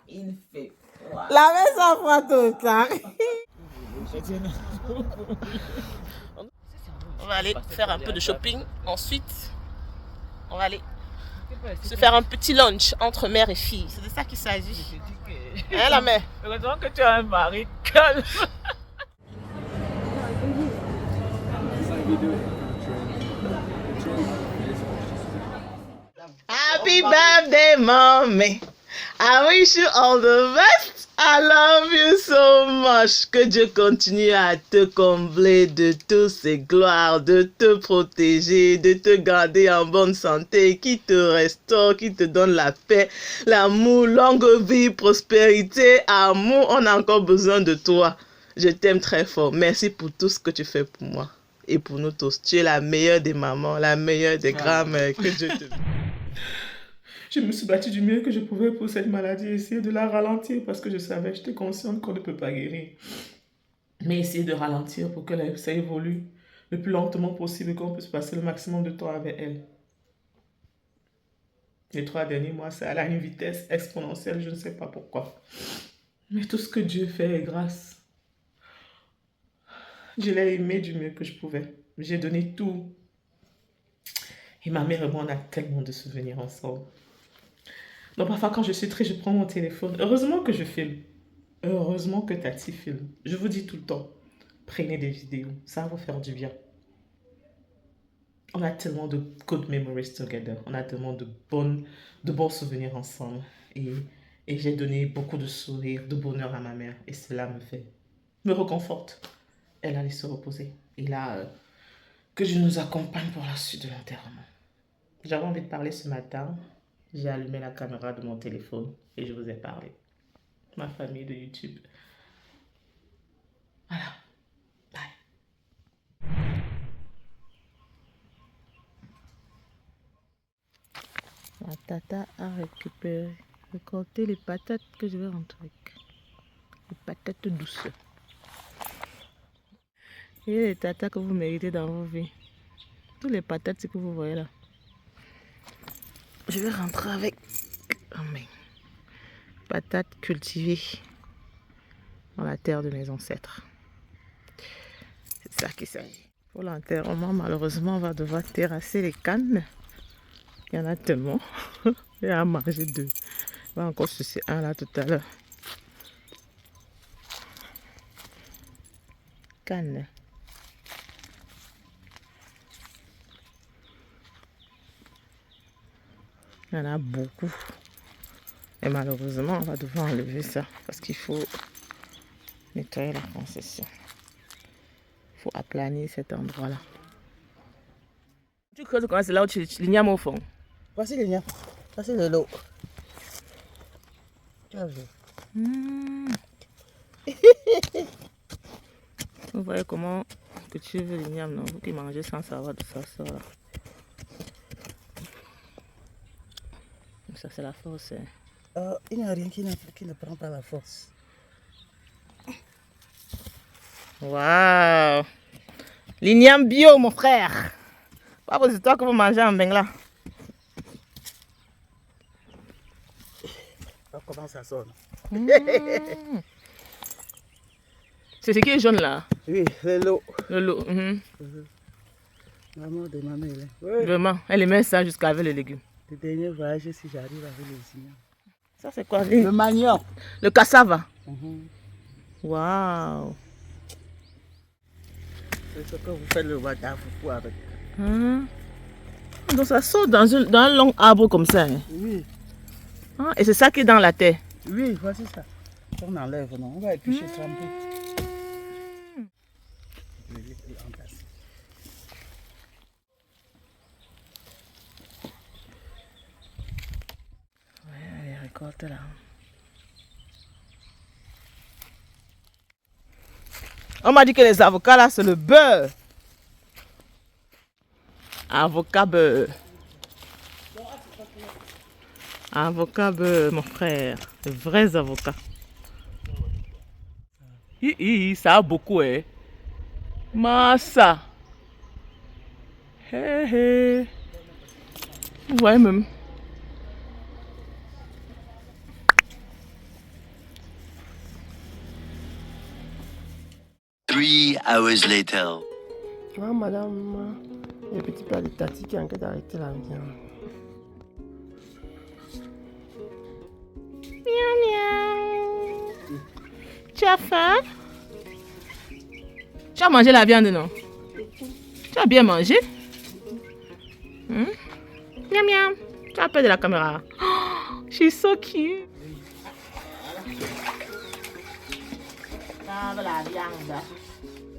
Il fait froid. La maison froid tout le temps. On va aller faire un peu de shopping. Ensuite, on va aller se faire un petit lunch entre mère et fille. C'est de ça qu'il s'agit. Hein, la mère? Heureusement que tu as un mari calme. Happy birthday, mommy. I wish you all the best. I love you so much. Que Dieu continue à te combler de toutes ses gloires, de te protéger, de te garder en bonne santé, qui te restaure, qui te donne la paix, l'amour, longue vie, prospérité, amour. On a encore besoin de toi. Je t'aime très fort. Merci pour tout ce que tu fais pour moi et pour nous tous. Tu es la meilleure des mamans, la meilleure des grands-mères. Que Dieu te... Je me suis battue du mieux que je pouvais pour cette maladie, essayer de la ralentir parce que je savais, j'étais consciente qu'on ne peut pas guérir. Mais essayer de ralentir pour que ça évolue le plus lentement possible et qu'on puisse passer le maximum de temps avec elle. Les 3 derniers mois, ça allait à une vitesse exponentielle, je ne sais pas pourquoi. Mais tout ce que Dieu fait est grâce. Je l'ai aimé du mieux que je pouvais. J'ai donné tout. Et ma mère et moi, on a tellement de souvenirs ensemble. Donc parfois, quand je suis triste, je prends mon téléphone. Heureusement que je filme. Heureusement que Tati filme. Je vous dis tout le temps, prenez des vidéos. Ça va vous faire du bien. On a tellement de good memories together. On a tellement de bons souvenirs ensemble. Et j'ai donné beaucoup de sourires, de bonheur à ma mère. Et cela me réconforte. Elle allait se reposer. Et là, que je nous accompagne pour la suite de l'enterrement. J'avais envie de parler ce matin. J'ai allumé la caméra de mon téléphone et je vous ai parlé. Ma famille de YouTube. Voilà. Bye. Ma tata a récolté les patates que je vais rentrer avec. Les patates douces. Et les tatas que vous méritez dans vos vies. Tous les patates que vous voyez là. Je vais rentrer avec patates cultivées dans la terre de mes ancêtres. C'est ça qui s'agit. Pour l'enterrement, malheureusement, on va devoir terrasser les cannes. Il y en a tellement. Il y a à manger 2. On va encore sucer un là tout à l'heure. Cannes. Il y en a beaucoup. Et malheureusement, on va devoir enlever ça parce qu'il faut nettoyer la concession. Il faut aplanir cet endroit-là. Tu creuses comment c'est là où tu l'igname au fond? Voici l'igname. Voici le lot. Tu as vu? Vous voyez comment que tu veux l'igname, non? Vous qui mangez sans savoir de ça sort là. Ça c'est la force. Il n'y a rien qui ne prend pas la force. Waouh! L'igname bio, mon frère! Pas vos histoires que vous mangez en Bengla. Comment ça sonne? C'est ce qui est jaune là? Oui, le lot. Le lot. Maman de ma mère. Vraiment, elle aimait ça jusqu'à avec les légumes. Le dernier voyage, si j'arrive avec les ignames. Ça c'est quoi? Le manioc. Le cassava. Waouh! C'est ce que vous faites le wadafoufou avec. Donc ça saute dans un long arbre comme ça. Hein? Oui. Et c'est ça qui est dans la terre. Oui, voici ça. On enlève, non? On va éplucher tremper. Ouais, récolte là. On m'a dit que les avocats là, c'est le beurre. Avocat beurre. Avocat beurre, mon frère. Les vrais avocats. Ça a beaucoup, hein. Massa. Hé hé. Vous voyez même. Three hours later. Ah, madame, le petit plat de Tati qui est en train d'arrêter la viande. Miaou miaou. Tu as faim? Tu as mangé la viande, non? Tu as bien mangé? Miam miam. Tu as peur de la caméra? Oh, she's so cute. Lave la viande.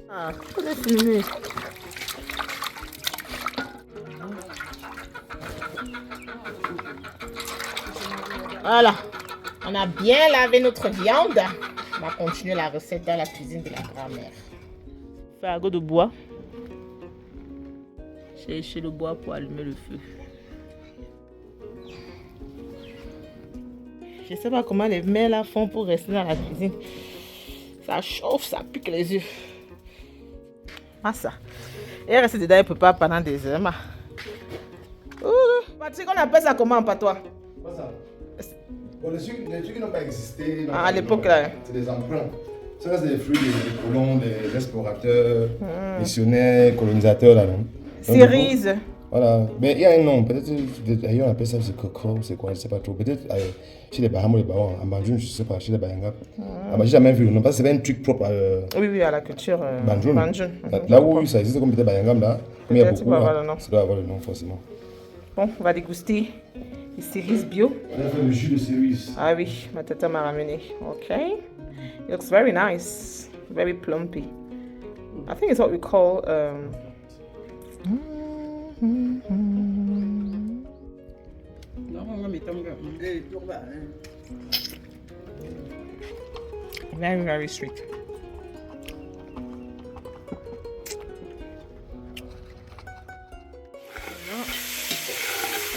Ah, on a fini. Voilà. On a bien lavé notre viande. On va continuer la recette dans la cuisine de la grand-mère. Fardeau de bois. Chercher le bois pour allumer le feu. Je ne sais pas comment les mères là font pour rester dans la cuisine. Ça chauffe, ça pique les yeux. Ah ça. Et rester dedans, elle ne peut pas pendant des heures. Patrick, on appelle ça comment, pas toi? Quoi ça? Bon, les trucs qui n'ont pas existé. À l'époque là. C'est des emprunts. Ça, c'est des fruits des colons, des explorateurs, missionnaires, colonisateurs là, non? Cerise. Voilà, mais il y a un nom, peut-être ailleurs on appelle ça c'est coco, c'est quoi, je ne sais pas trop. Peut-être chez les Bahamas, les Bahamas, en Banjoun, je ne sais pas, chez les Bayanga. J'ai jamais vu le nom, parce que c'est un truc propre à Oui, à la culture Banjoun. Banjoun. Là où ça existe comme peut-être Bayangam, là, comme il y a beaucoup, ça doit avoir le nom forcément. Bon, on va déguster les cerises bio. On a fait le jus de cerise. Ah oui, ma tata m'a ramené. Ok. It looks very nice, very plumpy. I think it's what we call very, very sweet.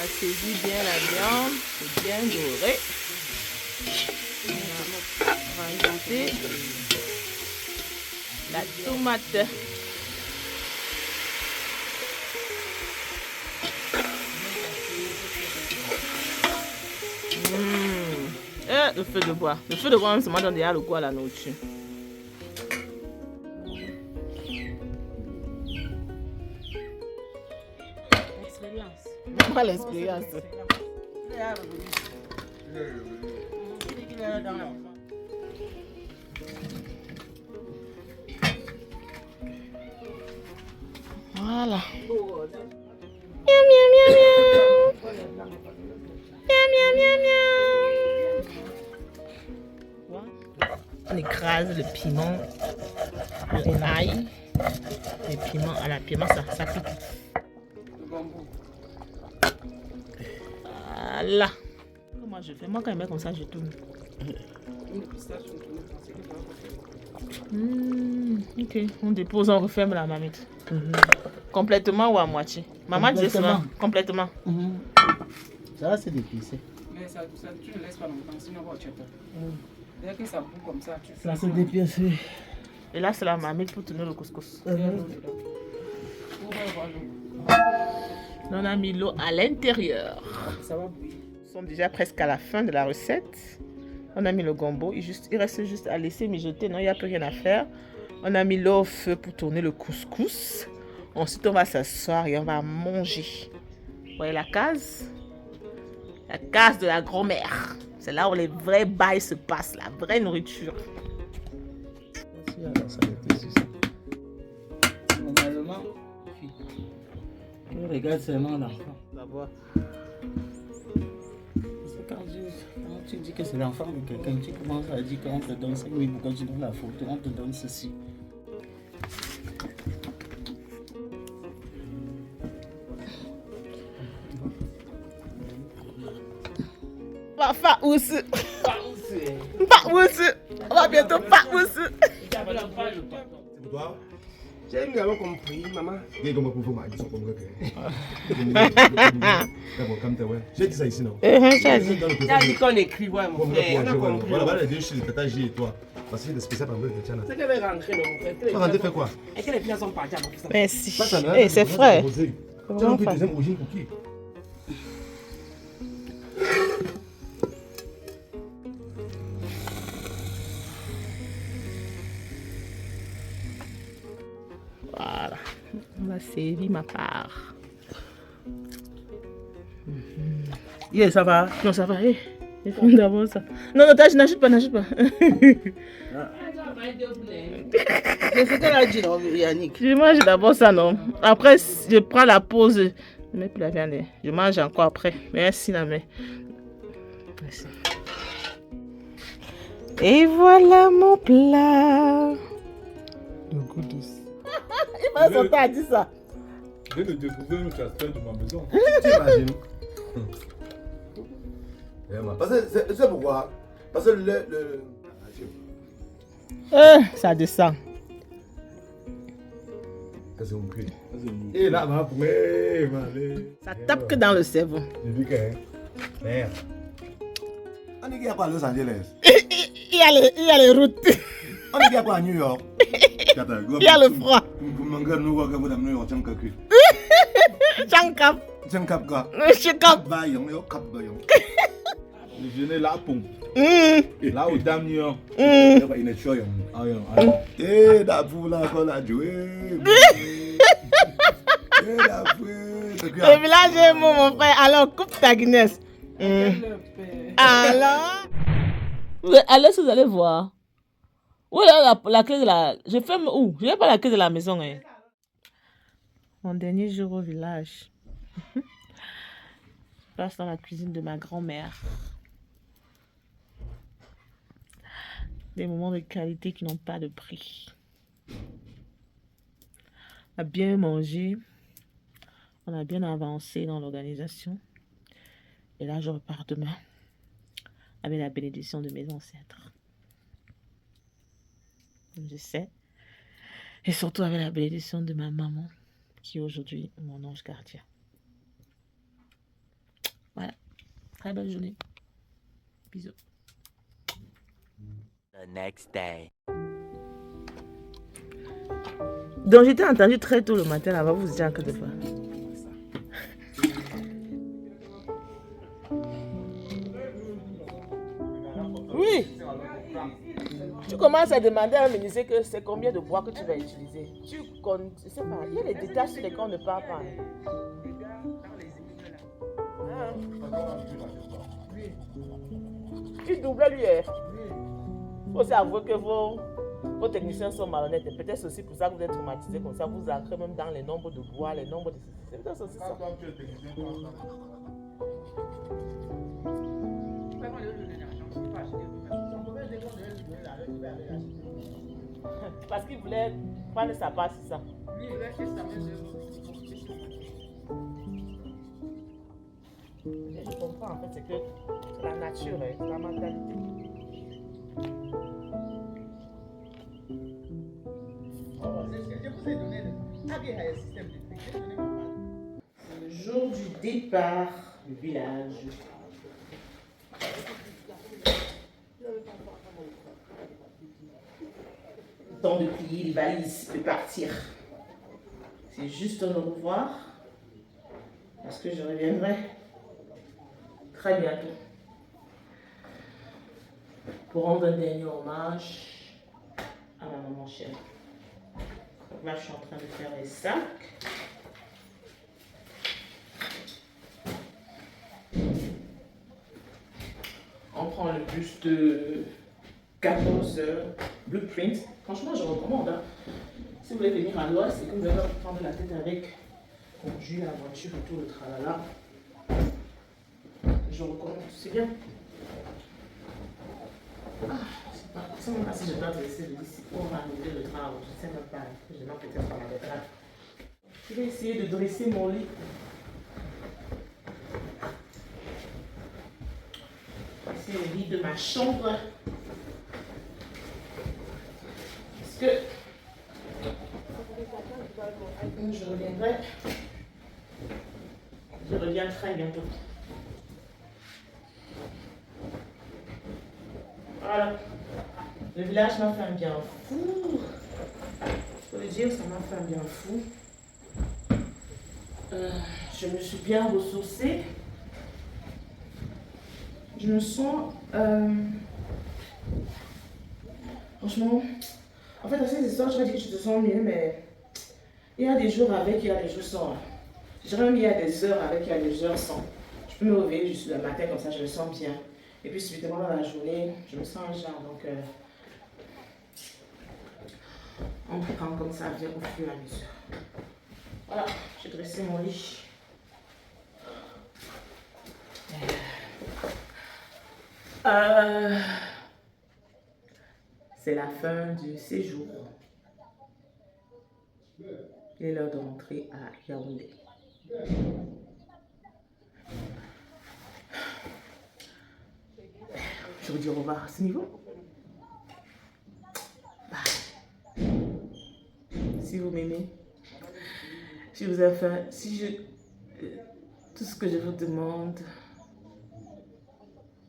On saisit bien la viande, c'est bien doré. On va ajouter la tomate. Le feu de bois. Le feu de bois, même, ça m'a donné le goût à la nourriture. L'expérience. Pas l'expérience. Voilà. Miam, miam, miam, miam. Miam, miam, miam, miam. On écrase le piment, l'ail, le piment à la piment, ça pique. Voilà. Moi je fais, moi quand il met comme ça, je tourne. Ok, on dépose, on referme la marmite. Complètement ou à moitié? Maman disait souvent, complètement. Ça, c'est dépissé. Mais ça, tu ne laisses pas longtemps, sinon on va checker. Dès que ça bout comme ça, tu fais ça. Ça, c'est dépissé. Et là, c'est la marmite pour tourner le couscous. On a mis l'eau à l'intérieur. Ça va bouillir. Nous sommes déjà presque à la fin de la recette. On a mis le gombo. Il reste juste à laisser mijoter. Non, il n'y a plus rien à faire. On a mis l'eau au feu pour tourner le couscous. Ensuite, on va s'asseoir et on va manger. Vous voyez la case? La case de la grand-mère. C'est là où les vrais bails se passent, la vraie nourriture. Normalement, je regarde seulement l'enfant. D'abord. Quand tu dis que c'est l'enfant de quelqu'un, tu commences à dire qu'on te donne 5 000 pourquoi tu donnes la photo, on te donne ceci. Faous. On va bientôt faous. C'est pour toi? J'ai une compris, maman. J'ai dit ça ici, non? T'as dit qu'on écrit, ouais, mon frère. On a compris. Voilà les deux choses, Tata J et toi. Parce que c'est spécial pour le channel. C'est qu'elle va rentrer, non, mon frère. Tu vas rentrer faire quoi? Et que les filles sont parties. Merci. C'est frais. Tu as pris deuxième origine pour qui? Voilà. On va servir ma part. Yeah, ça va? Non, ça va. D'abord ça. Non, n'ajoute pas, n'ajoute pas. C'est ce qu'elle a dit, non, Yannick. Je mange d'abord ça, non? Après, je prends la pause. Je mets plus la viande. Je mange encore après. Merci, la main. Merci. Et voilà mon plat. Le goût de... Il va sauter à dire ça. Je viens de découvrir le chasseur de ma maison. T'imagines? Parce que c'est pourquoi? Parce que Ça descend. Qu'est-ce que vous criez? Et là, ma poule, Ça tape que dans le cerveau. J'ai vu que... Merde. On est qui à quoi à Los Angeles? Il y a les routes. On est qui à quoi à New York? Il y a le froid. Chankap. Chankap quoi? Chankap. Le jeune là, pom. Là où dame New York. Il est chaud. Eh, la poule là, qu'on a joué. Le village est mon frère. Alors, coupe ta Guinness. Alors. Allez, vous allez voir. Où est la clé de la... Je ferme où? Je n'ai pas la clé de la maison. Hein. Mon dernier jour au village. Je passe dans la cuisine de ma grand-mère. Des moments de qualité qui n'ont pas de prix. On a bien mangé. On a bien avancé dans l'organisation. Et là, je repars demain avec la bénédiction de mes ancêtres. Je sais. Et surtout avec la bénédiction de ma maman, qui est aujourd'hui mon ange gardien. Voilà. Très belle journée. Bisous. The next day. Donc j'étais entendu très tôt le matin là-bas, vous étiez en train de faire. Oui. Tu commences à demander à un ministre que c'est combien de bois que tu vas utiliser. Je sais pas, il y a des détails sur lesquels on ne parle pas. Tu doubles lui. Il faut aussi avouer que vos techniciens sont malhonnêtes. Et peut-être aussi pour ça que vous êtes traumatisés comme ça. Vous ancrez même dans les nombres de bois, les nombres de... C'est peut-être aussi ça. Parce qu'il voulait prendre sa part, c'est ça. Lui, il voulait acheter sa main je comprends en fait, c'est que c'est la nature, c'est la mentalité. Je vous ai donné le système de prix. C'est le jour du départ du village. Temps de plier les valises, de partir. C'est juste un au revoir. Parce que je reviendrai très bientôt pour rendre un dernier hommage à ma maman chère. Donc là, je suis en train de faire les sacs. On prend le bus de 14 heures, Blueprint. Franchement, je recommande. Hein. Si vous voulez venir à l'ouest et que vous allez prendre la tête avec conduire la voiture et tout le tralala, je recommande. C'est bien. Je ne sais même pas si je dois te laisser le d'ici pour arriver le train. Je ne sais même pas. Je demande peut-être à ma betterave. Je vais essayer de dresser mon lit. C'est le lit de ma chambre. Parce que je reviendrai. Je reviens très bientôt. Voilà. Le village m'a fait un bien fou. Je peux le dire, ça m'a fait un bien fou. Je me suis bien ressourcée. Je me sens... franchement... En fait, dans ces histoires, je vais dire que je te sens mieux, mais... Il y a des jours avec, il y a des jours sans. Je dirais même il y a des heures avec, il y a des heures sans. Je peux me réveiller juste le matin comme ça, je me sens bien. Et puis subitement dans la journée, je me sens genre, donc... comprendre comme ça vient au fur et à mesure. Voilà, j'ai dressé mon lit. C'est la fin du séjour. Il est l'heure de rentrer à Yaoundé. Je vous dis au revoir à ce niveau. Bye. Si vous m'aimez, si vous avez faim, tout ce que je vous demande,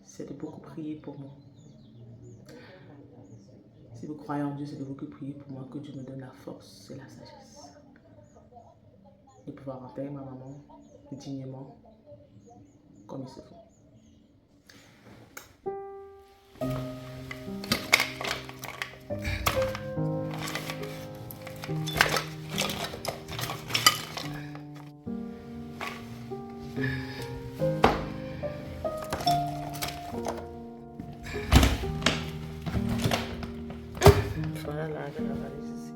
c'est de beaucoup prier pour moi. Si vous croyez en Dieu, c'est de beaucoup prier pour moi, que Dieu me donne la force et la sagesse de pouvoir enterrer ma maman dignement, comme il se faut. Voilà, je la valise ici.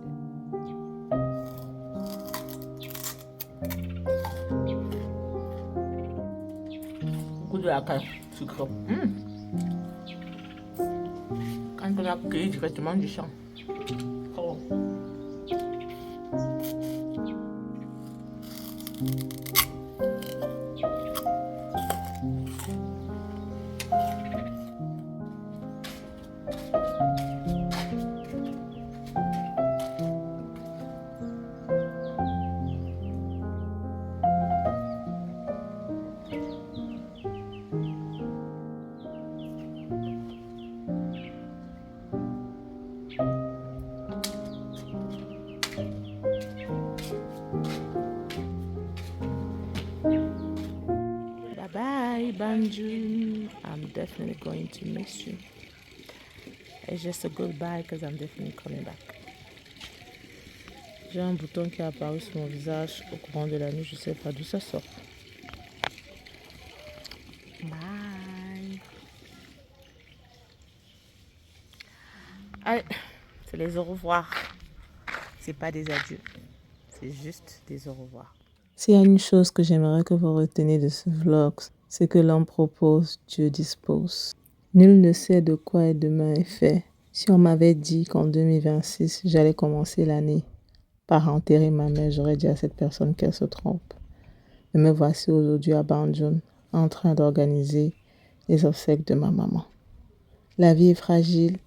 Goût de la canne sucrée. Quand on a cueilli directement du champ. Oh. Bye, Banjul. I'm definitely going to miss you. It's just a goodbye because I'm definitely coming back. J'ai un bouton qui est apparu sur mon visage au courant de la nuit. Je ne sais pas d'où ça sort. Bye. Allez, c'est les au revoir. C'est pas des adieux. C'est juste des au revoir. S'il y a une chose que j'aimerais que vous reteniez de ce vlog, c'est que l'homme propose, Dieu dispose. Nul ne sait de quoi demain est fait. Si on m'avait dit qu'en 2026, j'allais commencer l'année par enterrer ma mère, j'aurais dit à cette personne qu'elle se trompe. Et me voici aujourd'hui à Banjul, en train d'organiser les obsèques de ma maman. La vie est fragile,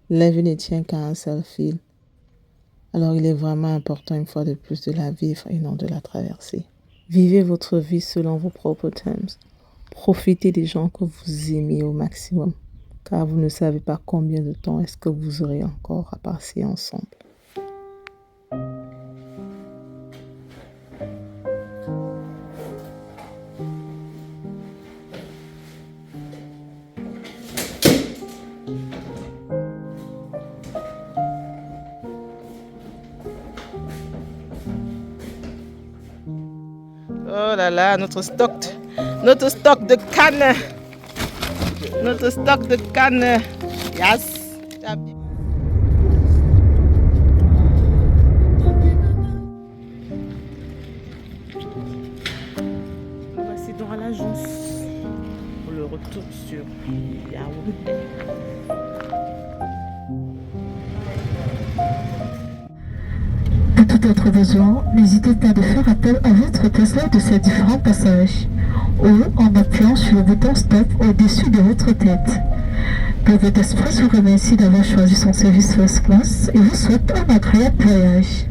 la vie ne tient qu'à un seul fil. Alors il est vraiment important une fois de plus de la vivre et non de la traverser. Vivez votre vie selon vos propres termes. Profitez des gens que vous aimez au maximum, car vous ne savez pas combien de temps est-ce que vous aurez encore à passer ensemble. Oh là là, notre stock de canne. Notre stock de canne. Yes. Voici dans l'agence pour le retour sur Yaoundé. Pour tout autre besoin, n'hésitez pas de faire appel à votre Tesla de ces différents passages ou en appuyant sur le bouton stop au-dessus de votre tête. Private Express vous remercie d'avoir choisi son service First Class et vous souhaite un agréable voyage.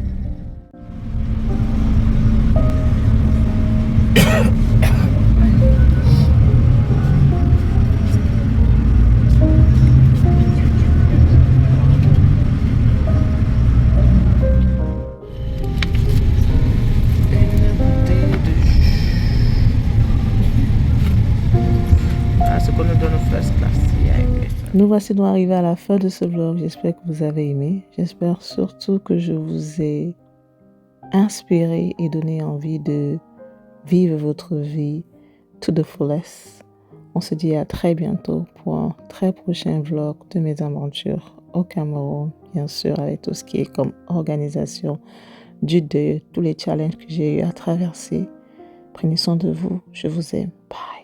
Nous voici donc arrivés à la fin de ce vlog. J'espère que vous avez aimé. J'espère surtout que je vous ai inspiré et donné envie de vivre votre vie to the fullest. On se dit à très bientôt pour un très prochain vlog de mes aventures au Cameroun, bien sûr, avec tout ce qui est comme organisation du deuil, tous les challenges que j'ai eu à traverser. Prenez soin de vous. Je vous aime. Bye.